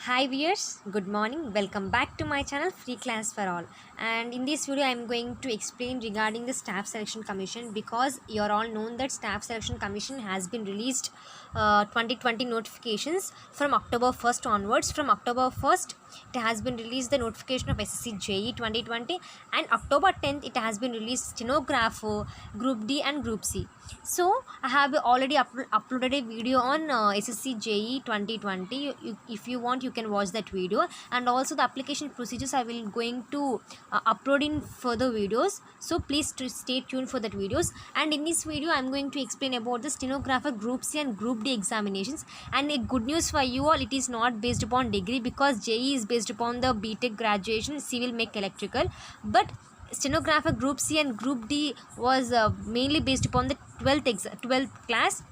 Hi viewers, good morning. Welcome back to my channel Free Class for All. And in this video I am going to explain regarding the Staff Selection Commission, because you are all known that Staff Selection Commission has been released 2020 notifications from October 1st onwards. From October 1st it has been released the notification of SSC JE 2020, and October 10th it has been released stenographer, Group D and Group C. So I have already uploaded a video on SSC JE 2020. If you want, you can watch that video, and also the application procedures I will going to upload in further videos. So please stay tuned for that videos. And in this video I am going to explain about the stenographer Group C and Group D examinations. And a good news for you all, it is not based upon degree, because JE is based upon the BTech graduation, civil, mech, electrical, but stenographer Group C and Group D was mainly based upon the 12th class.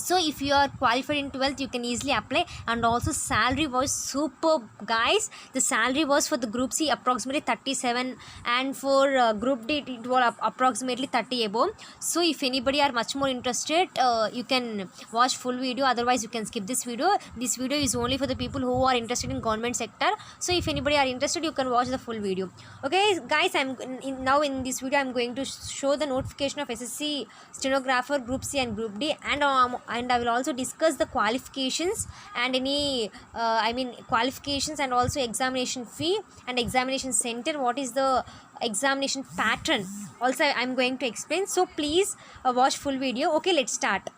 So if you are qualified in 12th, you can easily apply. And also salary was superb, guys. The salary was for the Group C approximately 37, and for Group D it was approximately 30 above. So if anybody are much more interested, you can watch full video, otherwise you can skip this video. This video is only for the people who are interested in government sector. So if anybody are interested, you can watch the full video. Okay guys, now in this video I'm going to show the notification of SSC stenographer Group C and Group D, and I will also discuss the qualifications and any qualifications, and also examination fee and examination center, what is the examination pattern also I am going to explain. So please watch full video. Okay, let's start.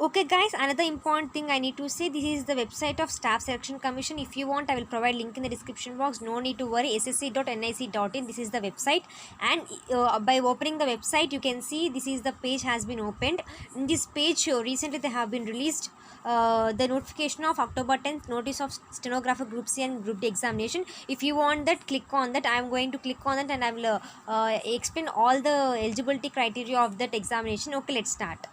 Okay guys, another important thing I need to say, this is the website of Staff Selection Commission. If you want, I will provide link in the description box. No need to worry, ssc.nic.in, this is the website. And by opening the website, you can see this is the page has been opened. In this page, recently they have been released the notification of October 10th, notice of stenographer Group C and Group D examination. If you want that, click on that. I am going to click on that, and I will explain all the eligibility criteria of that examination. Okay, let's start.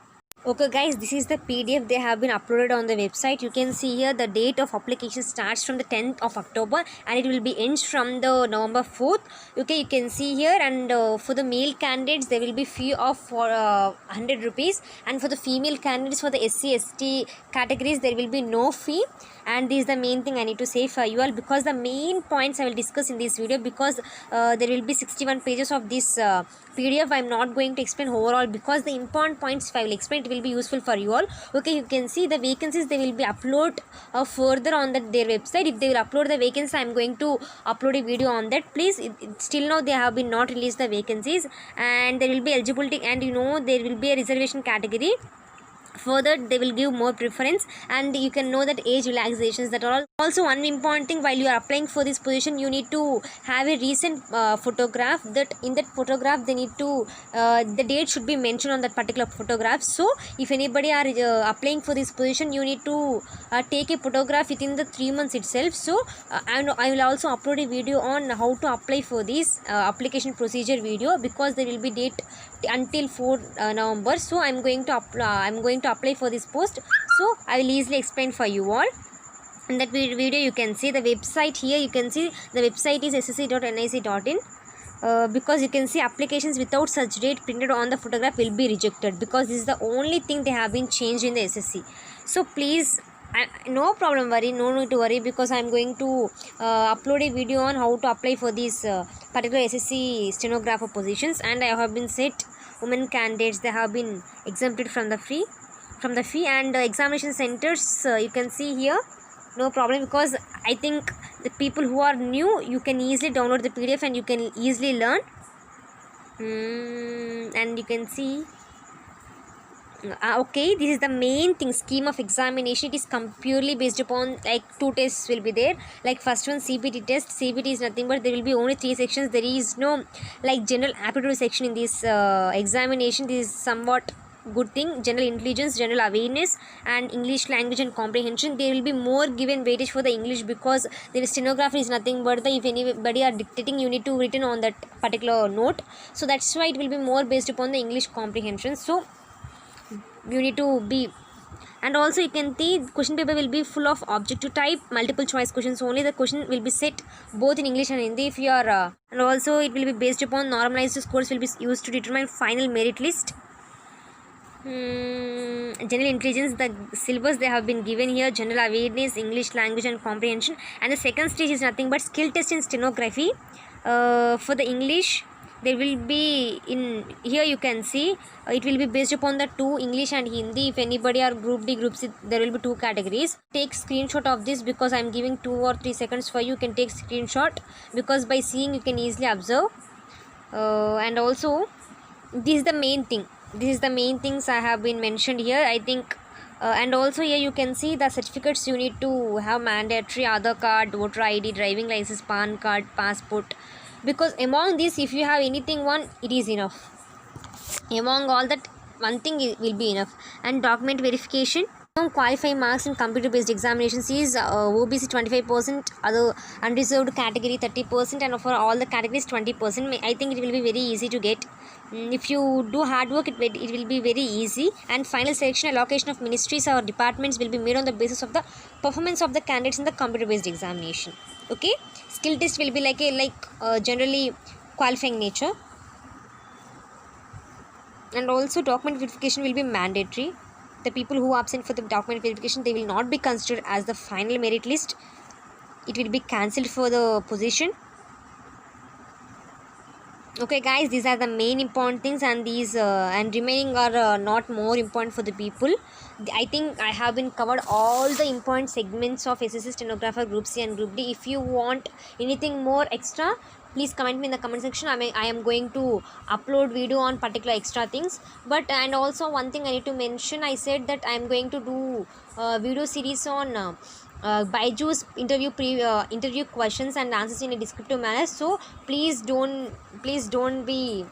Okay guys, this is the PDF they have been uploaded on the website. You can see here the date of application starts from the 10th of October and it will be ends from the November 4th. Okay, you can see here. And for the male candidates there will be fee of 100 rupees, and for the female candidates, for the SC ST categories, there will be no fee. And this is the main thing I need to say for you all, because the main points I will discuss in this video, because there will be 61 pages of this PDF. I am not going to explain overall, because the important points if I will explain, it will be useful for you all. Okay, you can see the vacancies they will be upload further on their website. If they will upload the vacancies, I am going to upload a video on that. Please, still now they have been not released the vacancies, and there will be eligibility, and there will be a reservation category. Further, they will give more preference, and you can know that age relaxations, that are all. Also, one important thing, while you are applying for this position, you need to have a recent photograph. That in that photograph they need to the date should be mentioned on that particular photograph. So if anybody are applying for this position, you need to take a photograph within the 3 months itself. So I will also upload a video on how to apply for this application procedure video, because there will be date until 4 November. So I'm going to apply for this post, so I will easily explain for you all. In that video you can see the website. Here you can see the website is ssc.nic.in. Because you can see applications without such date printed on the photograph will be rejected, because this is the only thing they have been changed in the SSC. So please, no problem, no need to worry, because I am going to upload a video on how to apply for these particular SSC stenographer positions. And I have been set women candidates, they have been exempted from the fee. And examination centers, you can see here, no problem, because I think the people who are new, you can easily download the PDF and you can easily learn. And you can see okay, this is the main thing, scheme of examination. It is purely based upon, like, 2 tests will be there. Like first one, CBT test. CBT is nothing but there will be only 3 sections. There is no like general aptitude section in this examination. This is somewhat good thing. General intelligence, general awareness, and English language and comprehension. There will be more given weightage for the English, because the stenographer is nothing but if anybody are dictating, you need to written on that particular note. So that's why it will be more based upon the English comprehension. So you need to be. And also you can see question paper will be full of objective type multiple choice questions only. The question will be set both in English and Hindi. If you are and also it will be based upon normalized scores will be used to determine final merit list. General intelligence, the syllabus they have been given here: general awareness, English language and comprehension. And the second stage is nothing but skill test in stenography. For the English, there will be, in here you can see, it will be based upon the two, English and Hindi. If anybody are group D, group C, there will be two categories. Take screenshot of this, because I am giving 2 or 3 seconds for you. You can take screenshot, because by seeing you can easily observe. And also, this is the main thing. This is the main things I have been mentioned here, I think. And also here you can see the certificates you need to have: mandatory Aadhaar card, voter ID, driving license, PAN card, passport. Because among these, if you have anything one, it is enough. Among all that, one thing will be enough. And document verification. Qualifying marks in computer based examinations is OBC 25%, other unreserved category 30%, and for all the categories 20%. I think it will be very easy to get. If you do hard work, it will be very easy. And final selection allocation of ministries or departments will be made on the basis of the performance of the candidates in the computer based examination. Okay, skill test will be like generally qualifying nature. And also document verification will be mandatory. The people who are absent for the document verification, they will not be considered as the final merit list. It will be cancelled for the position. Okay guys, these are the main important things, and these and remaining are not more important for the people. I think I have been covered all the important segments of SSC stenographer group C and group D. If you want anything more extra, please comment me in the comment section. I am going to upload video on particular extra things. But and also one thing I need to mention, I said that I am going to do video series on Byju's interview questions and answers in a descriptive manner. So please don't be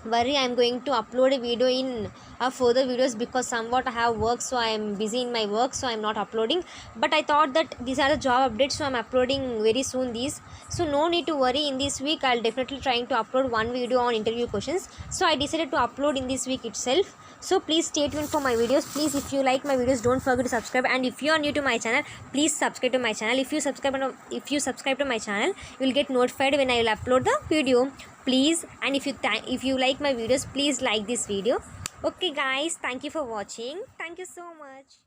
worry. I am going to upload a video in further videos, because somewhat I have work, so I am busy in my work, so I am not uploading. But I thought that these are the job updates, so I am uploading very soon these. So no need to worry. In this week I'll definitely trying to upload one video on interview questions. So I decided to upload in this week itself. So please stay tuned for my videos. Please, if you like my videos, don't forget to subscribe. And if you are new to my channel, please subscribe to my channel. If you subscribe to my channel, you will get notified when I will upload the video. Please, and if you like my videos, please like this video. Okay guys, thank you for watching. Thank you so much.